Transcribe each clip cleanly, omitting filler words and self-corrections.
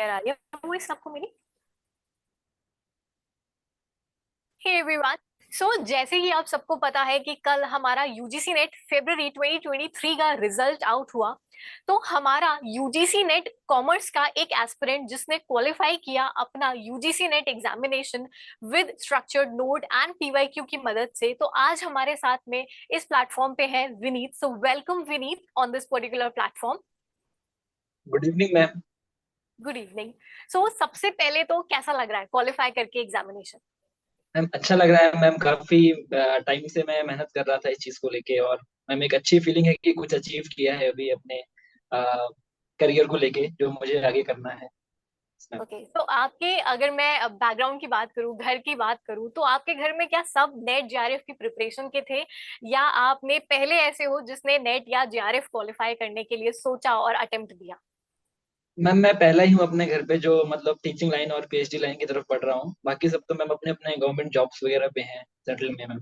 Clear आ रही है voice सबको मेरी? Hey everyone. सो जैसे कि आप सबको पता है कि कल हमारा यूजीसी नेट फरवरी 2023 का रिजल्ट आउट हुआ। तो हमारा यूजीसी नेट कॉमर्स का एक एस्पिरेंट जिसने क्वालिफाई किया अपना UGC net examination with structured note and PYQ की मदद से, तो आज हमारे साथ में इस प्लेटफॉर्म पे है Vineet. So welcome Vineet on this particular platform. Good evening ma'am. Good evening. So सबसे पहले तो कैसा लग रहा है क्वालिफाई करके एग्जामिनेशन? मैम अच्छा लग रहा है मैम। काफी टाइम से मैं मेहनत कर रहा था इस चीज को लेके, और मैम एक अच्छी फीलिंग है कि कुछ अचीव किया है अभी अपने करियर को लेके जो मुझे आगे करना है। मैम ओके, तो आपके अगर मैं बैकग्राउंड की बात करूं, घर की बात करूं, तो आपके घर में क्या सब नेट जेआरएफ की प्रिपरेशन के थे, या आपने पहले ऐसे हो जिसने नेट या जेआरएफ क्वालिफाई करने के लिए सोचा और अटेम्प्ट दिया? मैं पहला ही हूँ अपने घर पे जो मतलब टीचिंग लाइन और पीएचडी लाइन की तरफ पढ़ रहा हूँ। बाकी सब तो मैम अपने अपने गवर्नमेंट जॉब्स वगैरह पे हैं सेटल में मैम।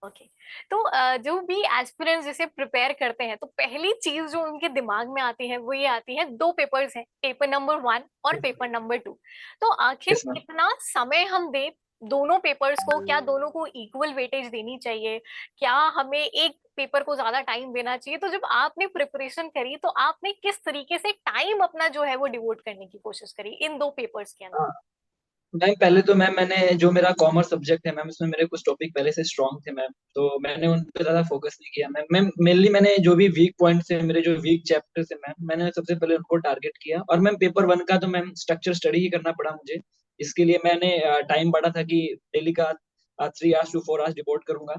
ओके। तो जो भी एस्पिरेंट्स जैसे प्रिपेयर करते हैं, तो पहली चीज जो उनके दिमाग में आती है वो ये आती है, दो पेपर्स हैं, पेपर नंबर 1 और पेपर नंबर 2। तो आखिर यस मैम। कितना समय हम दें दोनों पेपर्स को? क्या दोनों को इक्वल वेटेज देनी चाहिए? क्या हमें एक पेपर को ज्यादा टाइम देना चाहिए? तो जब आपने प्रिपरेशन करी तो आपने किस तरीके से टाइम अपना जो है वो डिवोट करने की कोशिश करी इन दो पेपर्स के अंदर? मैम पहले तो मैंने जो मेरा कॉमर्स सब्जेक्ट है मैम, उसमें मेरे कुछ टॉपिक पहले से स्ट्रांग थे मैम, तो मैंने उन पे ज्यादा फोकस नहीं किया मैम। मेनली मैंने जो भी वीक पॉइंट्स है, मेरे जो वीक चैप्टर्स है मैम, मैंने सबसे पहले उनको टारगेट किया। और मैम पेपर वन का तो मैम स्ट्रक्चर स्टडी ही करना पड़ा मुझे। इसके लिए मैंने टाइम बढ़ा था कि डेली का 3 hours to 4 hours डिवोट करूंगा,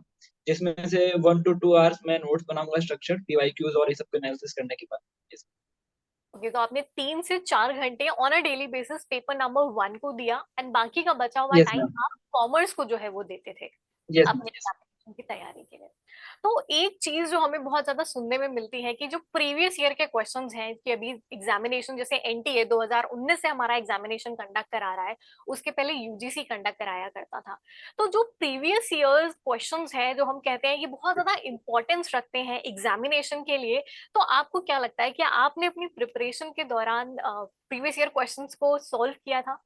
जिसमें से 1 to 2 hours मैं नोट्स बनाऊंगा स्ट्रक्चर पीवाईक्यूज और ये सब एनालिसिस करने के बाद। ओके, तो आपने 3 से 4 घंटे on a daily basis paper number 1 को दिया एंड बाकी का बचा हुआ यस टाइम मैम। आप कॉमर्स को जो है वो देते थे यस अपने मैम। एग्जामिनेशन की तैयारी के लिए। तो एक चीज जो हमें बहुत ज्यादा सुनने में मिलती है कि जो प्रीवियस ईयर के क्वेश्चंस हैं, कि अभी एग्जामिनेशन जैसे एनटीए 2019 से हमारा एग्जामिनेशन कंडक्ट करा रहा है, उसके पहले यूजीसी कंडक्ट कराया करता था। तो जो प्रीवियस ईयर्स क्वेश्चंस हैं जो हम कहते हैं कि बहुत ज्यादा इंपॉर्टेंस रखते हैं एग्जामिनेशन के लिए, तो आपको क्या लगता है कि आपने अपनी प्रिपरेशन के दौरान प्रीवियस ईयर क्वेश्चंस को सॉल्व किया था?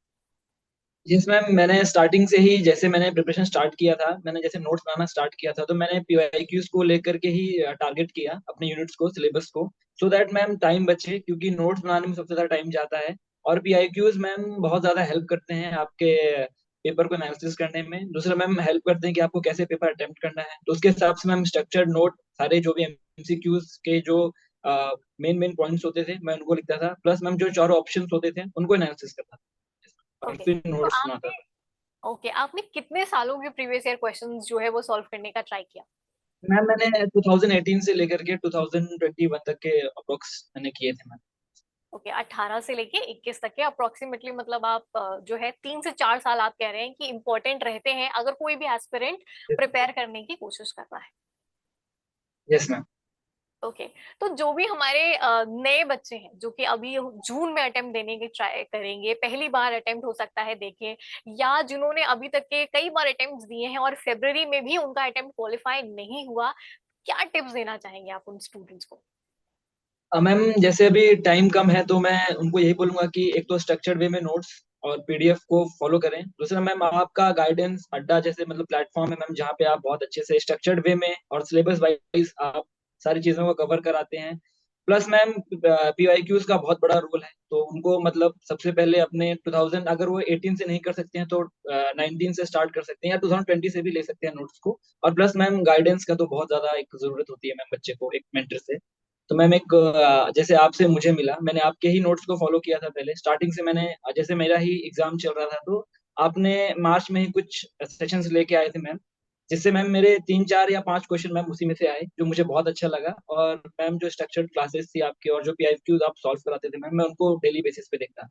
यस मैम, मैंने स्टार्टिंग से ही जैसे मैंने प्रिपरेशन स्टार्ट किया था, मैंने जैसे नोट्स बनाना स्टार्ट किया था, तो मैंने पीवाईक्यूज को लेकर के ही टारगेट किया अपने यूनिट्स को, सिलेबस को, सो दैट मैम टाइम बचे, क्योंकि नोट्स बनाने में सबसे ज्यादा टाइम जाता है। और पीआईक्यूज मैम बहुत ज्यादा हेल्प करते हैं आपके पेपर को एनालिसिस करने में। दूसरा मैम हेल्प करते हैं कि आपको कैसे पेपर अटेम्प्ट करना है, तो उसके हिसाब से मैम स्ट्रक्चर्ड नोट सारे जो भी एमसीक्यूज के जो मेन मेन पॉइंट्स होते थे मैं उनको लिखता था, प्लस मैम जो चारों ऑप्शंस होते थे उनको एनालिसिस करता था और ओके, फिर तो नोट्स बनाता आपने था। ओके आपने कितने सालों के प्रीवियस ईयर क्वेश्चंस जो है वो सॉल्व करने का ट्राई किया? मैम मैंने 2018 से लेकर के 2021 तक के अप्रोक्स मैंने किए थे मैम। ओके, 18 से लेके 21 तक के अप्रोक्सीमेटली, मतलब आप जो है 3 से 4 साल आप कह रहे हैं कि इंपॉर्टेंट रहते हैं अगर कोई भी एस्पिरेंट प्रिपेयर करने की कोशिश कर रहा है। Yes ma'am. ओके। तो जो भी हमारे नए बच्चे हैं जो कि अभी जून में अटेम्प्ट देने की ट्राई करेंगे, पहली बार अटेम्प्ट हो सकता है देखें, या जिन्होंने अभी तक के कई बार अटेम्प्ट दिए हैं और फरवरी में भी उनका अटेम्प्ट क्वालिफाई नहीं हुआ, क्या टिप्स देना चाहेंगे आप उन स्टूडेंट्स को? मैम जैसे अभी टाइम कम है तो मैं उनको यही बोलूंगा कि एक तो स्ट्रक्चर्ड वे में नोट्स और पीडीएफ को फॉलो करें। दूसरा मैम आपका गाइडेंस अड्डा जैसे मतलब प्लेटफॉर्म है मैम, जहाँ पे आप बहुत अच्छे से स्ट्रक्चर्ड वे में और सिलेबस वाइज आप सारी चीजों को कवर कराते हैं। प्लस मैम पीवाईक्यूज का बहुत बड़ा रोल है, तो उनको मतलब सबसे पहले अपने 2000, अगर वो 18 से नहीं कर सकते हैं तो 19 से स्टार्ट कर सकते हैं, या 2020 से भी ले सकते हैं नोट्स को। और प्लस मैम गाइडेंस का तो बहुत ज्यादा एक जरूरत होती है मैम बच्चे को एक मेंटर से। तो मैम एक जैसे आपसे मुझे मिला, मैंने आपके ही नोट्स को फॉलो किया था पहले स्टार्टिंग से। मैंने जैसे मेरा ही एग्जाम चल रहा था, तो आपने मार्च में ही कुछ सेशंस लेके आए थे मैम, जिससे मैम मेरे 3 4 या 5 क्वेश्चन मैम उसी में से आए, जो मुझे बहुत अच्छा लगा। और मैम जो स्ट्रक्चर्ड क्लासेस थी आपकी और जो पीआईक्यूज आप सॉल्व कराते थे मैम, मैं उनको डेली बेसिस पे देखता।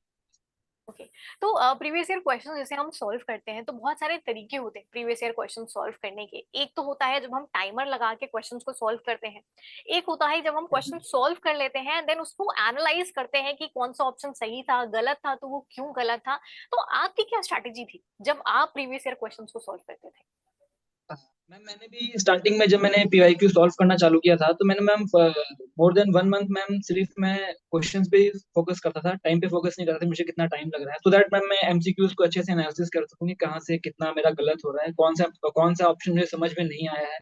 ओके। तो प्रीवियस ईयर क्वेश्चन जैसे हम सॉल्व करते हैं तो बहुत सारे तरीके होते हैं प्रीवियस ईयर क्वेश्चन सॉल्व करने के। एक तो होता है जब हम टाइमर लगा के क्वेश्चंस को सॉल्व करते हैं। एक होता है जब हम क्वेश्चन सॉल्व कर लेते हैं देन उसको एनालाइज करते हैं कि कौन सा ऑप्शन सही था, गलत था, तो वो क्यों गलत था। तो आपकी क्या स्ट्रैटेजी थी जब आप प्रीवियस ईयर क्वेश्चंस को सॉल्व करते थे? मैम मैंने भी स्टार्टिंग में जब मैंने पीवाईक्यू सॉल्व करना चालू किया था तो मैंने ma'am more than 1 month ma'am सिर्फ मैं क्वेश्चंस पे फोकस करता था, टाइम पे फोकस नहीं करता था मुझे कितना टाइम लग रहा है, सो दैट मैम मैं एमसीक्यूज को अच्छे से एनालिसिस कर सकूँ कि कहाँ से कितना मेरा गलत हो रहा है, कौन सा ऑप्शन मुझे समझ में नहीं आया है,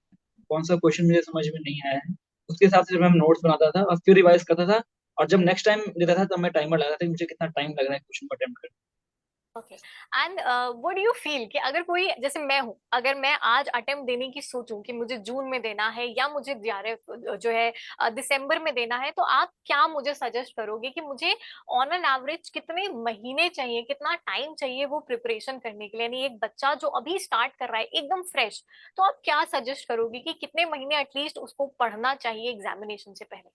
कौन सा क्वेश्चन मुझे समझ में नहीं आया है। उसके हिसाब से मैम नोट्स बनाता था और फिर रिवाइज करता था। और जब नेक्स्ट टाइम देता था तब मैं टाइमर लगाता था कि मुझे कितना टाइम लग रहा है क्वेश्चन को अटेम्प्ट करने okay. And what do you feel कि अगर कोई जैसे मैं हूँ, अगर मैं आज अटेम्प्ट देने की सोचूं कि मुझे जून में देना है या मुझे जेआरएफ जो है दिसंबर में देना है, तो आप क्या मुझे सजेस्ट करोगे कि मुझे ऑन एन एवरेज कितने महीने चाहिए, कितना टाइम चाहिए वो प्रिपरेशन करने के लिए? यानी एक बच्चा जो अभी स्टार्ट कर रहा है एकदम फ्रेश, तो आप क्या सजेस्ट करोगे कि कितने महीने एटलीस्ट उसको पढ़ना चाहिए एग्जामिनेशन से पहले?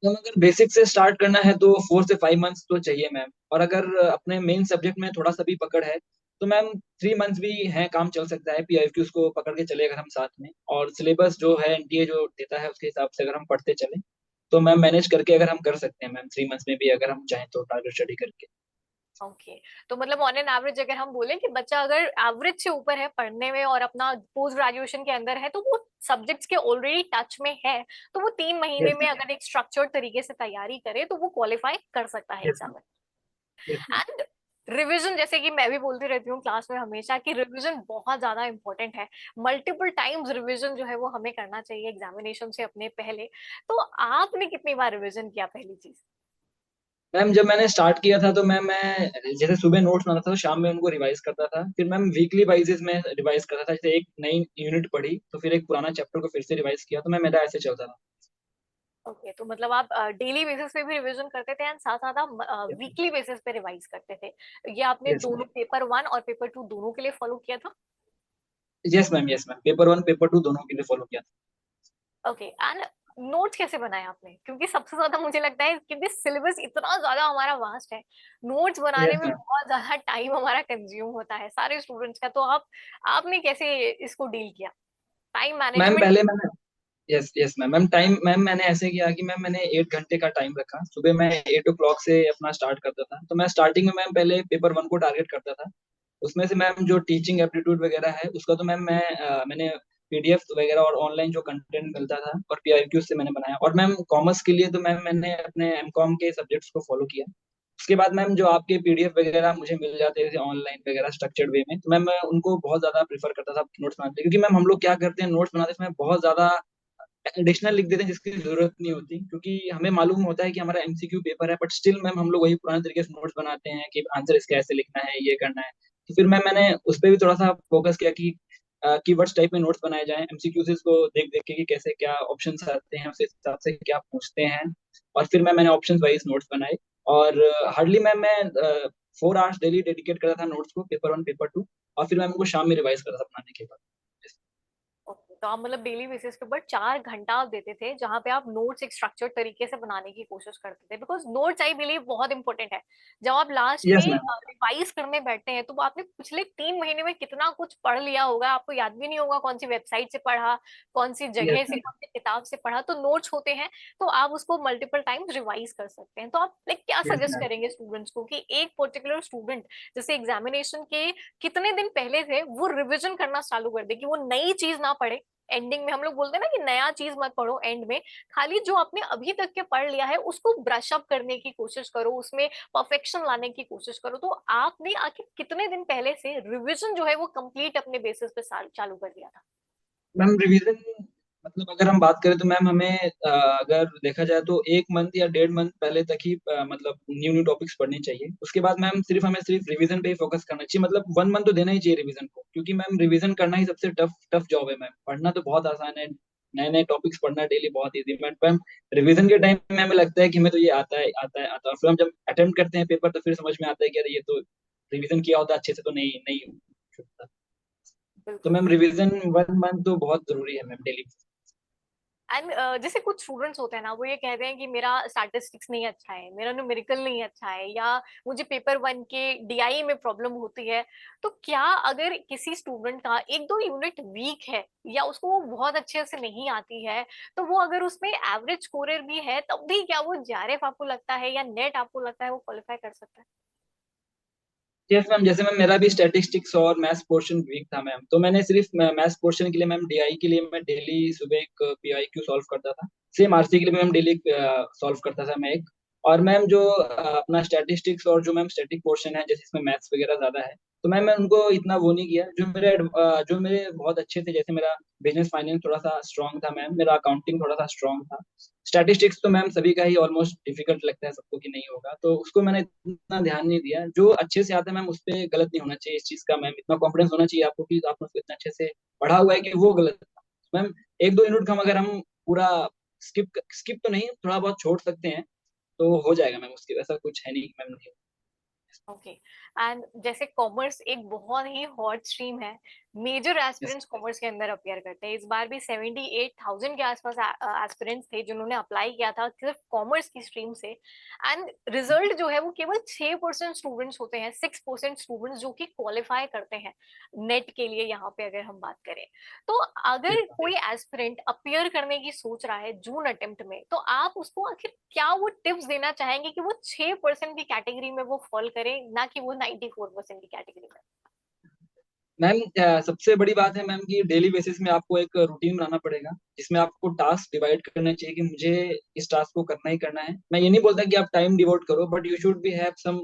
तो अगर बेसिक से स्टार्ट करना है तो 4 से 5 मंथ्स तो चाहिए मैम। और अगर अपने मेन सब्जेक्ट में थोड़ा सा भी पकड़ है तो मैम 3 मंथ्स भी है, काम चल सकता है पीआईक्यूज को पकड़ के चले अगर हम साथ में, और सिलेबस जो है एनटीए जो देता है उसके हिसाब से अगर हम पढ़ते चले तो मैम मैनेज करके अगर हम कर सकते हैं मैम 3 मंथ्स में भी अगर हम चाहें तो टारगेट स्टडी करके। ओके। तो मतलब ऑन एन एवरेज अगर हम बोलें कि बच्चा अगर एवरेज से ऊपर है पढ़ने में और अपना पोस्ट ग्रेजुएशन के अंदर है, तो वो सब्जेक्ट्स के ऑलरेडी टच में है, तो वो 3 महीने यस में मैम। अगर एक स्ट्रक्चर्ड तरीके से तैयारी करे तो वो क्वालिफाई कर सकता है यस एग्जाम मैम। में। Yes ma'am. एंड रिवीजन, जैसे कि मैं भी बोलती रहती हूँ क्लास में हमेशा कि रिवीजन बहुत ज्यादा इंपॉर्टेंट है। मल्टीपल टाइम्स रिवीजन जो है वो हमें करना चाहिए एग्जामिनेशन से अपने पहले। तो आपने कितनी बार रिवीजन किया, पहली चीज? मैम जब मैंने स्टार्ट किया था तो मैं जैसे सुबह नोट्स बनाता था तो शाम में उनको रिवाइज करता था, फिर मैम वीकली वाइजेस में रिवाइज करता था, जैसे एक नई यूनिट पढ़ी तो फिर एक पुराना चैप्टर को फिर से रिवाइज किया, तो मैं मेरा ऐसे चलता था। ओके। तो मतलब आप डेली बेसिस पे भी रिवीजन करते थे एंड साथ साथ आप वीकली बेसिस पे रिवाइज करते थे? ये आपने यस दोनों मैम। पेपर 1 और पेपर 2 दोनों के लिए फॉलो किया था? Yes ma'am. Yes ma'am, paper 1 paper 2 दोनों के लिए फॉलो किया ओके। एंड नोट्स कैसे बनाए आपने? क्योंकि सबसे ज्यादा मुझे लगता है क्योंकि सिलेबस इतना ज्यादा हमारा वास्ट है, नोट्स था। बनाने यस में मैम। बहुत ज्यादा टाइम हमारा कंज्यूम होता है सारे स्टूडेंट्स का। तो आप आपने कैसे इसको डील किया, टाइम मैम मैनेजमेंट? पहले मैंने yes yes ma'am ma'am time ma'am मैंने ऐसे किया कि मैम मैंने 8 घंटे का टाइम रखा, सुबह मैं 8 o'clock से अपना स्टार्ट करता था, तो मैं स्टार्टिंग में मैम पहले पेपर 1 को टारगेट करता था। उसमें से मैम जो टीचिंग एप्टीट्यूड वगैरह है उसका तो मैम मैंने पीडीएफ वगैरह और ऑनलाइन जो कंटेंट मिलता था और पीआईक्यू से मैंने बनाया, और मैम कॉमर्स के लिए तो मैम मैंने अपने एमकॉम के सब्जेक्ट्स को फॉलो किया। उसके बाद मैम जो आपके पीडीएफ वगैरह मुझे मिल जाते थे ऑनलाइन वगैरह स्ट्रक्चर्ड वे में, तो मैम मैं उनको बहुत ज्यादा प्रीफर करता था नोट्स बनाते, क्योंकि मैम हम लोग क्या करते हैं नोट्स बनाते समय बहुत ज्यादा एडिशनल लिख देते हैं जिसकी जरूरत नहीं होती, क्योंकि हमें मालूम होता है कि हमारा एमसीक्यू पेपर है, बट स्टिल मैम हम लोग वही पुराने तरीके से नोट्स बनाते हैं कि आंसर इसका ऐसे लिखना है ये करना है। तो फिर मैंने उस पर भी थोड़ा सा फोकस किया कि कीवर्ड्स टाइप में नोट्स बनाए जाएं एमसीक्यूज को देख देख के कि कैसे क्या ऑप्शंस आते हैं उस हिसाब से क्या पूछते हैं। और फिर मैंने ऑप्शन वाइज नोट्स बनाए। और हार्डली मैम मैं 4 आवर्स डेली डेडिकेट करता था नोट्स को, पेपर 1 पेपर 2, और फिर मैम उनको शाम में रिवाइज करता था बनाने के बाद। ओके। तो आप मतलब डेली बेसिस के ऊपर 4 घंटा आप देते थे जहां पे आप नोट्स एक स्ट्रक्चर्ड तरीके से बनाने की कोशिश करते थे, बिकॉज नोट्स आई बिलीव बहुत इंपॉर्टेंट है। जब आप लास्ट में यस मैम। रिवाइज करने बैठते हैं तो आपने पिछले 3 महीने में कितना कुछ पढ़ लिया होगा, आपको याद भी नहीं होगा कौन सी वेबसाइट से पढ़ा, कौन सी यस जगह से, मैम। कौन सी किताब से पढ़ा। तो नोट्स होते हैं तो आप उसको मल्टीपल टाइम्स रिवाइज कर सकते हैं। तो आप लाइक क्या यस सजेस्ट मैम। करेंगे स्टूडेंट्स को कि एक पर्टिकुलर स्टूडेंट जैसे एग्जामिनेशन के कितने दिन पहले थे वो रिविजन करना चालू कर दे, कि वो नई चीज ना पढ़े एंडिंग में? हम लोग बोलते हैं ना कि नया चीज मत पढ़ो एंड में, खाली जो आपने अभी तक के पढ़ लिया है उसको ब्रश अप करने की कोशिश करो, उसमें परफेक्शन लाने की कोशिश करो। तो आपने आखिर कितने दिन पहले से रिवीजन जो है वो कंप्लीट अपने बेसिस पे चालू कर दिया था? मैम रिवीजन मतलब अगर हम बात करें तो मैम हमें अगर देखा जाए तो 1 मंथ या 1.5 मंथ पहले तक ही मतलब न्यू न्यू टॉपिक्स पढ़ने चाहिए। उसके बाद मैम सिर्फ हमें सिर्फ रिवीजन पे ही फोकस करना चाहिए, मतलब 1 मंथ तो देना ही चाहिए रिवीजन को, क्योंकि मैम रिवीजन करना ही सबसे टफ टफ जॉब है मैम, पढ़ना तो बहुत आसान है, नए नए टॉपिक्स पढ़ना डेली बहुत ईजी, बट मैम रिवीजन के टाइम में हमें लगता है कि हमें तो ये आता है आता है आता है, और फिर हम जब अटेम्प्ट करते हैं पेपर तो फिर समझ में आता है कि अरे ये तो रिवीजन किया होता अच्छे से तो नहीं नहीं छूटता। तो बिल्कुल। मैम रिवीजन 1 मंथ तो बहुत जरूरी है मैम डेली। एंड जैसे कुछ स्टूडेंट्स होते हैं ना, वो ये कहते हैं कि मेरा स्टैटिस्टिक्स नहीं अच्छा है, मेरा न्यूमेरिकल नहीं अच्छा है, या मुझे पेपर 1 के डीआई में प्रॉब्लम होती है। तो क्या अगर किसी स्टूडेंट का 1-2 यूनिट वीक है या उसको वो बहुत अच्छे से नहीं आती है, तो वो अगर उसमें एवरेज स्कोरर भी है तब भी क्या वो जेआरएफ आपको लगता है या नेट आपको लगता है वो क्वालिफाई कर सकता है? यस मैम, जैसे मैम मेरा भी स्टैटिस्टिक्स और मैथ्स पोर्शन वीक था मैम, तो मैंने सिर्फ मैथ्स पोर्शन के लिए मैम डीआई के लिए मैं डेली सुबह एक पीआईक्यू सॉल्व करता था। सेम आरसी के लिए मैम डेली सॉल्व करता था मैं एक। और मैम जो अपना स्टैटिस्टिक्स और जो मैम स्टैटिक पोर्शन है जैसे इसमें मैथ्स वगैरह ज्यादा है, तो मैम मैं उनको इतना वो नहीं किया। जो मेरे बहुत अच्छे थे, जैसे मेरा बिजनेस फाइनेंस थोड़ा सा स्ट्रांग था मैम, मेरा अकाउंटिंग थोड़ा सा स्ट्रांग था। स्टैटिस्टिक्स तो मैम सभी का ही ऑलमोस्ट डिफिकल्ट लगता है सबको कि नहीं होगा, तो उसको मैंने इतना ध्यान नहीं दिया। जो अच्छे से आता है मैम उस पे गलत नहीं होना चाहिए, इस चीज का मैम इतना कॉन्फिडेंस होना चाहिए आपको कि आपने उसको इतना अच्छे से पढ़ा हुआ है कि वो गलत था। मैम एक दो यूनिट का अगर हम पूरा स्किप स्किप तो नहीं, थोड़ा बहुत छोड़ सकते हैं तो हो जाएगा मैम, उसके वैसा कुछ है नहीं मैम, नहीं। ओके। एंड जैसे कॉमर्स एक बहुत ही हॉट स्ट्रीम है, मेजर यस। एस्पिरेंट्स कॉमर्स के अंदर अपियर करते हैं। इस बार भी 78,000 के आसपास एस्पिरेंट्स थे जिन्होंने अप्लाई किया था सिर्फ कॉमर्स की स्ट्रीम से। एंड रिजल्ट जो है वो केवल 6% स्टूडेंट्स होते हैं, 6% स्टूडेंट्स जो कि क्वालिफाई करते हैं नेट के लिए, यहाँ पे अगर हम बात करें। तो अगर कोई एस्पिरेंट अपियर करने की सोच रहा है जून अटेम्प्ट में, तो आप उसको आखिर क्या वो टिप्स देना चाहेंगे कि वो 6% की कैटेगरी में वो फॉल करे, ना कि वो 94% की कैटेगरी में? मैम सबसे बड़ी बात है मैम कि डेली बेसिस में आपको एक रूटीन बनाना पड़ेगा, जिसमें आपको टास्क डिवाइड करने चाहिए कि मुझे इस टास्क को करना ही करना है। मैं ये नहीं बोलता कि आप टाइम डिवोट करो, but you should be have some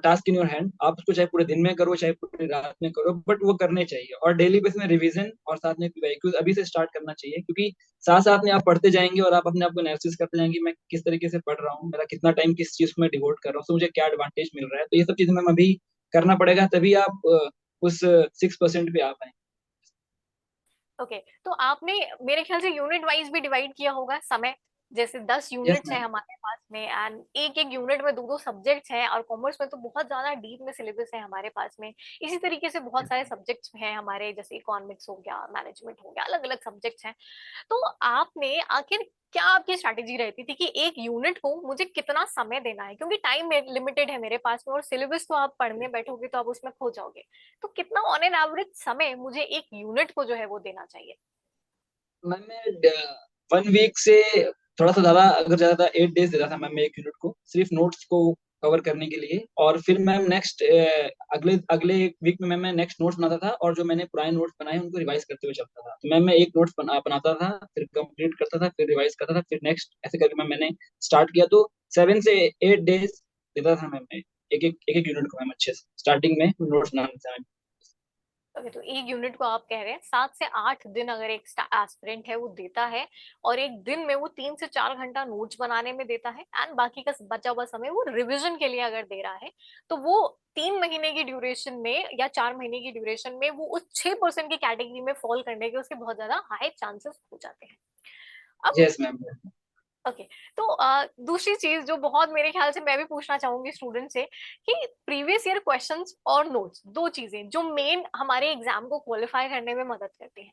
task in your hand. आप उसको चाहे पूरे दिन में करो चाहे पूरी रात में करो, बट वो करने चाहिए। और डेली बेसिस में रिवीजन और साथ में पीवाईक्यूज अभी से स्टार्ट करना चाहिए, क्योंकि साथ साथ में आप पढ़ते जाएंगे और आप अपने आप को एनालिसिस करते जाएंगे मैं किस तरीके से पढ़ रहा हूँ, मेरा कितना टाइम किस चीज को मैं डिवोट कर रहा हूँ, तो मुझे क्या एडवांटेज मिल रहा है। तो ये सब चीजें मैम अभी करना पड़ेगा, तभी आप उस 6% पे आ पाए। ओके। तो आपने मेरे ख्याल से यूनिट वाइज भी डिवाइड किया होगा समय। जैसे 10 यस यूनिट्स हैं मैम। हमारे पास में, एंड एक एक यूनिट में दो दो सब्जेक्ट्स हैं, और कॉमर्स में तो बहुत ज्यादा डीप में सिलेबस है हमारे पास में। इसी तरीके से बहुत सारे सब्जेक्ट्स हैं हमारे, जैसे इकोनॉमिक्स हो गया, मैनेजमेंट हो गया, अलग अलग सब्जेक्ट्स हैं। तो आपने आखिर क्या आपकी स्ट्रैटेजी रहती थी कि एक यूनिट को मुझे कितना समय देना है, क्योंकि टाइम लिमिटेड है मेरे पास में, और सिलेबस तो आप पढ़ने बैठोगे तो आप उसमें खो जाओगे। तो कितना ऑन एन एवरेज समय मुझे एक यूनिट को जो है वो देना चाहिए? मैम मैं 1 वीक से थोड़ा सा ज्यादा, अगर ज्यादा था 8 डेज देता था मैम मैं एक यूनिट को सिर्फ नोट्स को कवर करने के लिए। और फिर मैम नेक्स्ट अगले अगले वीक में मैम मैं नेक्स्ट नोट्स बनाता था, और जो मैंने पुराने नोट्स बनाए उनको रिवाइज करते हुए चलता था। तो मैम मैं एक नोट्स बनाता था, फिर कंप्लीट करता था, फिर रिवाइज करता था, फिर नेक्स्ट, ऐसे करके मैम मैंने स्टार्ट किया। तो 7 से 8 डेज देता था मैम मैं एक एक यूनिट को मैम अच्छे से स्टार्टिंग में नोट्स बनाने से। ओके। तो एक यूनिट को आप कह रहे हैं 7 से 8 दिन अगर एक एस्पिरेंट है वो देता है, और एक दिन में वो 3 से 4 घंटा नोट्स बनाने में देता है, एंड बाकी का बचा हुआ समय वो रिवीजन के लिए अगर दे रहा है, तो वो 3 महीने की ड्यूरेशन में या 4 महीने की ड्यूरेशन में वो उस 6% की कैटेगरी में फॉल करने के उसके बहुत ज्यादा हाई चांसेस हो जाते हैं। अब यस मैम। ओके। तो दूसरी चीज जो बहुत मेरे ख्याल से मैं भी पूछना चाहूंगी स्टूडेंट से, कि प्रीवियस ईयर क्वेश्चंस और नोट्स, दो चीजें जो मेन हमारे एग्जाम को क्वालिफाई करने में मदद करती हैं।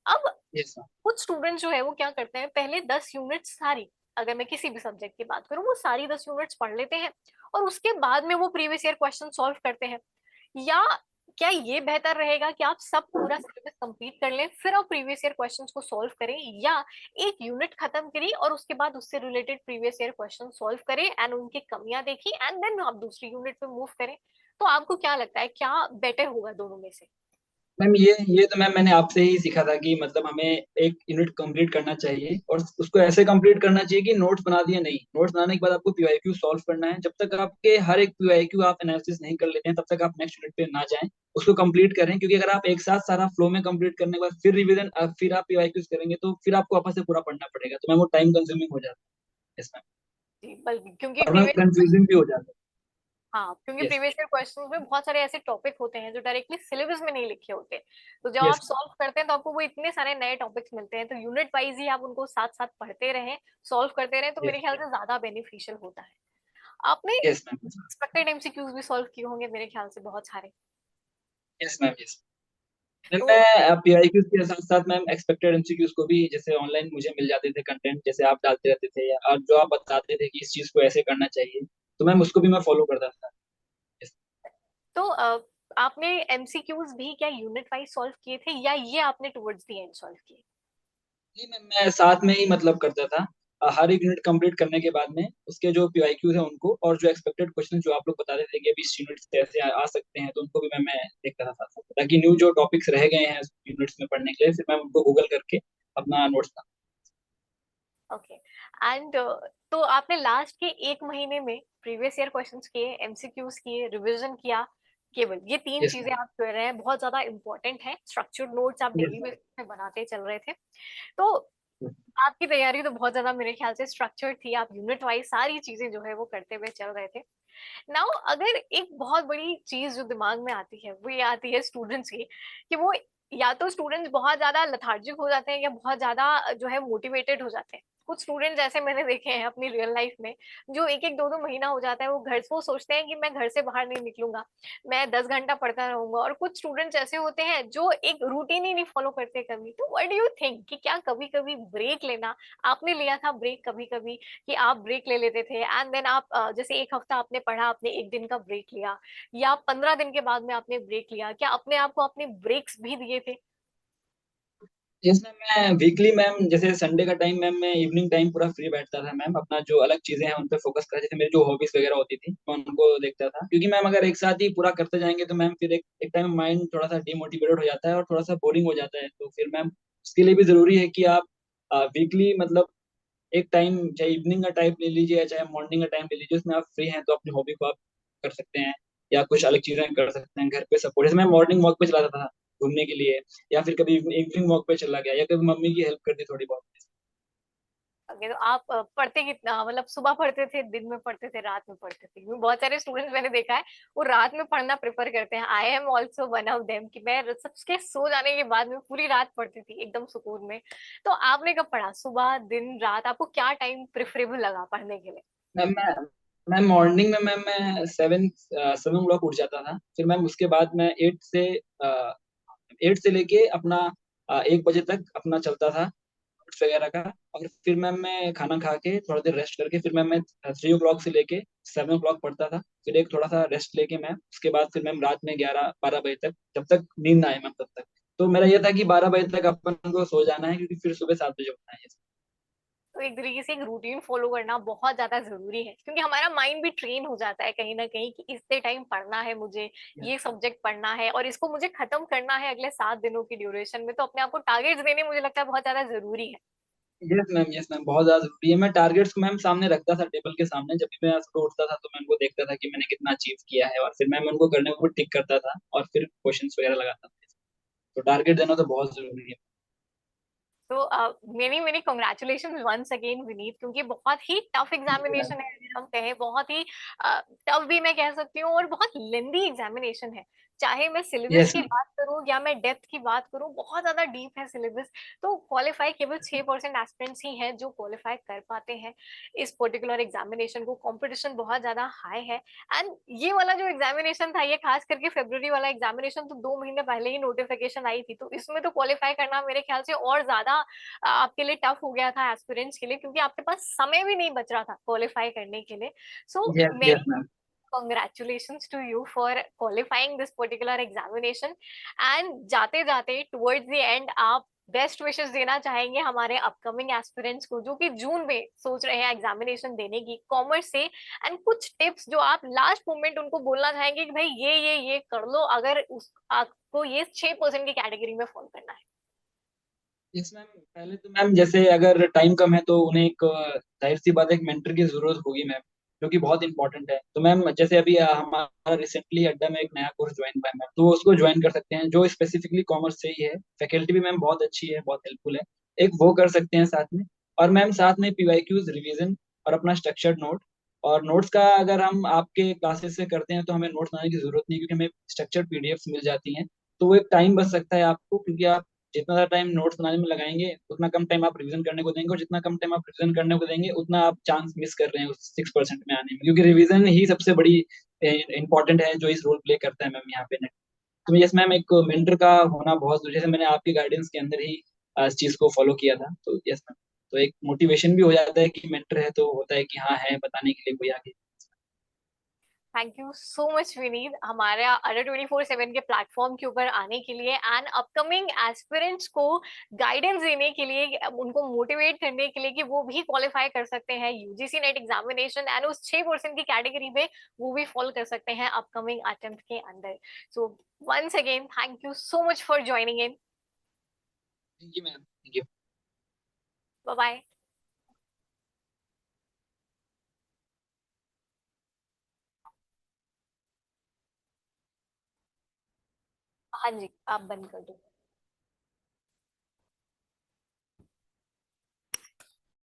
अब यस मैम। कुछ स्टूडेंट जो है वो क्या करते हैं, पहले 10 यूनिट्स सारी, अगर मैं किसी भी सब्जेक्ट की बात करूँ, वो सारी 10 यूनिट्स पढ़ लेते हैं, और उसके बाद में वो प्रीवियस ईयर क्वेश्चन सॉल्व करते हैं। या क्या ये बेहतर रहेगा कि आप सब पूरा सिलेबस कंप्लीट कर लें, फिर आप प्रीवियस ईयर क्वेश्चंस को सॉल्व करें, या एक यूनिट खत्म करी और उसके बाद उससे related previous year question solve करें एंड उनकी कमियां देखी, एंड देन आप दूसरी यूनिट पे मूव करें? तो आपको क्या लगता है क्या बेटर होगा दोनों में से? मैम ये तो मैम मैंने आपसे ही सीखा था कि मतलब हमें एक यूनिट कंप्लीट करना चाहिए, और उसको ऐसे कंप्लीट करना चाहिए कि नोट्स बना दिए नहीं, नोट्स बनाने के बाद आपको पीवाईक्यू सॉल्व करना है। जब तक आपके हर एक पीवाईक्यू आप एनालिसिस नहीं कर लेते हैं तब तक आप नेक्स्ट यूनिट पे ना जाएं, उसको कंप्लीट करें। क्योंकि अगर आप एक साथ सारा फ्लो में कंप्लीट करने के बाद फिर रिवीजन फिर आप पीवाईक्यूज करेंगे तो फिर आपको वापस से पूरा पढ़ना पड़ेगा, तो मैम वो टाइम कंज्यूमिंग हो जाता है। Yes ma'am. जी, बल्कि क्योंकि और मैम प्रीवियस कंफ्यूजिंग भी हो जाता हाँ, क्योंकि है। यस। प्रीवियस ईयर क्वेश्चंस में बहुत सारे ऐसे टॉपिक होते हैं जो डायरेक्टली सिलेबस में नहीं लिखे होते। तो जब आप यस। सॉल्व करते हैं तो आपको वो इतने सारे नए टॉपिक्स मिलते हैं, तो यूनिट वाइज ही आप उनको साथ साथ पढ़ते रहें, सॉल्व करते रहें, तो मेरे यस। ख्याल से ज्यादा बेनिफिशियल होता है। आपने यस मैम। एक्सपेक्टेड एमसीक्यूज भी सॉल्व किए होंगे मेरे ख्याल से बहुत सारे। Yes ma'am. Yes ma'am. तो मैं पीआईक्यूज के साथ साथ मैम एक्सपेक्टेड एमसीक्यूज को भी जैसे ऑनलाइन मुझे मिल जाते थे कंटेंट, जैसे आप डालते रहते थे या और जो आप बताते थे कि इस चीज को ऐसे करना चाहिए, तो मैम उसको भी मैं फॉलो करता था। Yes। तो आपने एमसीक्यूज भी क्या यूनिट वाइज सॉल्व किए थे, या ये आपने टुवर्ड्स द एंड सॉल्व किए? नहीं मैम, मैं साथ में ही मतलब करता था। हर एक यूनिट कंप्लीट करने के बाद में उसके जो पीवाईक्यूज है उनको, और जो एक्सपेक्टेड क्वेश्चन जो आप लोग बता रहे थे कि अभी इस यूनिट से ऐसे आ सकते हैं, तो उनको भी मैं देखता था साथ साथ, ताकि न्यू जो टॉपिक्स रह गए हैं यूनिट्स में पढ़ने के लिए, फिर मैं उनको गूगल करके अपना नोट्स। ओके। एंड तो आपने लास्ट के एक महीने में प्रीवियस ईयर क्वेश्चंस किए, एमसीक्यूज किए, रिवीजन किया, केवल ये तीन यस चीजें मैम। आप कर रहे हैं, बहुत ज्यादा इंपॉर्टेंट है। स्ट्रक्चर्ड नोट्स आप यस डेली बेसिस पे बनाते चल रहे थे। तो मैम। आपकी तैयारी तो बहुत ज्यादा मेरे ख्याल से स्ट्रक्चर्ड थी, आप यूनिट वाइज सारी चीजें जो है वो करते हुए चल रहे थे। नाउ अगर एक बहुत बड़ी चीज जो दिमाग में आती है वो ये आती है स्टूडेंट्स की, कि वो या तो स्टूडेंट्स बहुत ज्यादा लथार्जिक हो जाते हैं या बहुत ज्यादा जो है मोटिवेटेड हो जाते हैं। कुछ स्टूडेंट्स ऐसे मैंने देखे हैं अपनी रियल लाइफ में, जो एक एक दो दो महीना हो जाता है वो घर वो सोचते हैं कि मैं घर से बाहर नहीं निकलूंगा, मैं 10 घंटा पढ़ता रहूंगा। और कुछ स्टूडेंट्स ऐसे होते हैं जो एक रूटीन ही नहीं फॉलो करते कभी। तो व्हाट डू यू थिंक कि क्या कभी कभी ब्रेक लेना, आपने लिया था ब्रेक कभी कभी, कि आप ब्रेक ले लेते थे एंड देन आप जैसे एक हफ्ता आपने पढ़ा, आपने एक दिन का ब्रेक लिया, या 15 दिन के बाद में आपने ब्रेक लिया, क्या अपने आप को आपने ब्रेक्स भी दिए थे? यस मैम, मैं वीकली मैम, जैसे संडे का टाइम मैम मैं इवनिंग टाइम पूरा फ्री बैठता था मैम, अपना जो अलग चीजें हैं उन पे फोकस करता, जैसे मेरी जो हॉबीज वगैरह होती थी मैं उनको देखता था, क्योंकि मैम अगर एक साथ ही पूरा करते जाएंगे तो मैम फिर एक टाइम माइंड थोड़ा सा डिमोटिवेटेड हो जाता है और थोड़ा सा बोरिंग हो जाता है। तो फिर मैम उसके लिए भी जरूरी है कि आप वीकली मतलब एक टाइम, चाहे इवनिंग का टाइम ले लीजिए या चाहे मॉर्निंग का टाइम ले लीजिए, उसमें आप फ्री हैं तो अपनी हॉबी को आप कर सकते हैं, या कुछ अलग चीजें कर सकते हैं घर पे सपोर्ट। जैसे मैं मॉर्निंग वॉक पे चला जाता था घूमने के लिए, या फिर कभी इवनिंग वॉक पे चला गया, या कभी मम्मी की हेल्प कर दी थोड़ी बहुत। ओके, तो आप पढ़ते कितना, मतलब सुबह पढ़ते थे, दिन में पढ़ते थे, रात में पढ़ते थे? क्योंकि बहुत सारे स्टूडेंट्स मैंने देखा है वो रात में पढ़ना प्रेफर करते हैं। I am also one of them, कि मैं सबके सो जाने के बाद में पूरी रात पढ़ती थी एकदम सुकून में। तो आपने कब पढ़ा, सुबह, दिन, रात? आपको क्या टाइम प्रेफरेबल लगा पढ़ने के लिए? मैम मैं मॉर्निंग में मैम मैं 7 7 o'clock उठ जाता था, फिर मैम उसके बाद मैं 8 से लेके अपना 1 बजे तक अपना चलता था नोट्स वगैरह का। और फिर मैम मैं खाना खा के थोड़ा देर रेस्ट करके फिर मैम मैं 3 o'clock से लेके 7 o'clock पढ़ता था, फिर एक थोड़ा सा रेस्ट लेके मैम उसके बाद फिर मैम रात में 11 12 बजे तक, जब तक नींद ना आए मैम तब तक। तो मेरा ये था कि 12 बजे तक अपन को सो जाना है, क्योंकि फिर सुबह 7 बजे उठना है। तो एक तरीके से एक रूटीन फॉलो करना बहुत ज्यादा जरूरी है, क्योंकि हमारा माइंड भी ट्रेन हो जाता है कहीं ना कहीं कि इतने टाइम पढ़ना है मुझे, ये सब्जेक्ट पढ़ना है और इसको मुझे खत्म करना है अगले 7 दिनों की ड्यूरेशन में। तो अपने आप को टारगेट्स देने मुझे लगता है बहुत ज्यादा जरूरी है। यस मैम, यस मैम, बहुत ज्यादा जरूरी है। मैं टारगेट्स को मैम सामने रखता था टेबल के सामने, जब भी मैं सुबह उठता था तो मैं उनको देखता था कि मैंने कितना अचीव किया है, और फिर मैं उनको करने को टिक करता था और फिर क्वेश्चंस वगैरह लगाता था। तो टारगेट देना तो बहुत जरूरी है। तो many many congratulation once again Vineet, क्योंकि बहुत ही टफ एग्जामिनेशन है, अगर हम कहें बहुत ही टफ भी मैं कह सकती हूँ, और बहुत लेंदी एग्जामिनेशन है। चाहे मैं सिलेबस यस की मैम। बात करूँ या मैं डेप्थ की बात करूँ, बहुत ज्यादा डीप है सिलेबस। तो क्वालिफाई केवल 6% एस्पिरेंट्स ही हैं जो क्वालिफाई कर पाते हैं इस पर्टिकुलर एग्जामिनेशन को। कंपटीशन बहुत ज्यादा हाई है। एंड ये वाला जो एग्जामिनेशन था, ये खास करके फेब्रुवरी वाला एग्जामिनेशन, तो 2 महीने पहले ही नोटिफिकेशन आई थी, तो इसमें तो क्वालिफाई करना मेरे ख्याल से और ज्यादा आपके लिए टफ हो गया था एस्पिरेंट्स के लिए, क्योंकि आपके पास समय भी नहीं बच रहा था क्वालिफाई करने के लिए। सो यस मेरी yes ma'am. congratulations to you for qualifying this particular examination। and जाते जाते towards the end आप बेस्ट विशेस देना चाहेंगे हमारे अपकमिंग एस्पिरेंट्स को, जो कि जून में सोच रहे हैं एग्जामिनेशन देने की कॉमर्स से? एंड कुछ टिप्स जो आप लास्ट मोमेंट उनको बोलना चाहेंगे कि भाई ये कर लो, अगर आपको ये 6% की कैटेगरी में फॉलो करना है। यस मैम, पहले तो मैम जैसे अगर टाइम कम है तो उन्हें एक जाहिर सी बात है एक मेंटर की जरूरत होगी मैम, जो कि बहुत इंपॉर्टेंट है। तो मैम जैसे अभी हमारा रिसेंटली अड्डा में एक नया कोर्स ज्वाइन हुआ है मैम, तो वो उसको ज्वाइन कर सकते हैं, जो स्पेसिफिकली कॉमर्स से ही है। फैकल्टी भी मैम बहुत अच्छी है, बहुत हेल्पफुल है, एक वो कर सकते हैं साथ में। और मैम साथ में पीवाईक्यूज रिवीजन और अपना स्ट्रक्चर्ड नोट। और नोट्स का अगर हम आपके क्लासेस से करते हैं तो हमें नोट्स बनाने की जरूरत नहीं, क्योंकि हमें स्ट्रक्चर्ड पीडीएफ मिल जाती हैं। तो वो एक टाइम बच सकता है आपको, क्योंकि आप जितना ज्यादा टाइम नोट्स बनाने में लगाएंगे उतना कम टाइम आप रिवीजन करने को देंगे, और जितना कम टाइम आप रिवीजन करने को देंगे उतना आप चांस मिस कर रहे हैं उस 6% में आने में, क्योंकि रिवीजन ही सबसे बड़ी इंपॉर्टेंट है जो इस रोल प्ले करता है मैम यहाँ पे नेट। तो यस मैम, एक मेंटर का होना बहुत जरूरी है, जैसे मैंने आपके गाइडेंस के अंदर ही इस चीज को फॉलो किया था। तो यस मैम, तो एक मोटिवेशन भी हो जाता है कि मेंटर है, तो होता है कि हाँ है बताने के लिए कोई आगे। Thank you so much Vineet, हमारा अडर 24/7 के प्लेटफॉर्म के ऊपर आने के लिए एंड अपकमिंग एस्पिरेंट्स को गाइडेंस देने के लिए, उनको मोटिवेट करने के लिए कि वो भी क्वालिफाई कर सकते हैं यूजीसी नेट एग्जामिनेशन एंड उस 6% की कैटेगरी में वो भी फॉल कर सकते हैं अपकमिंग अटेम्प्ट के अंदर। So once again thank you so much for joining in. Thank you ma'am, thank you. Bye bye. हाँ जी, आप बंद कर दो।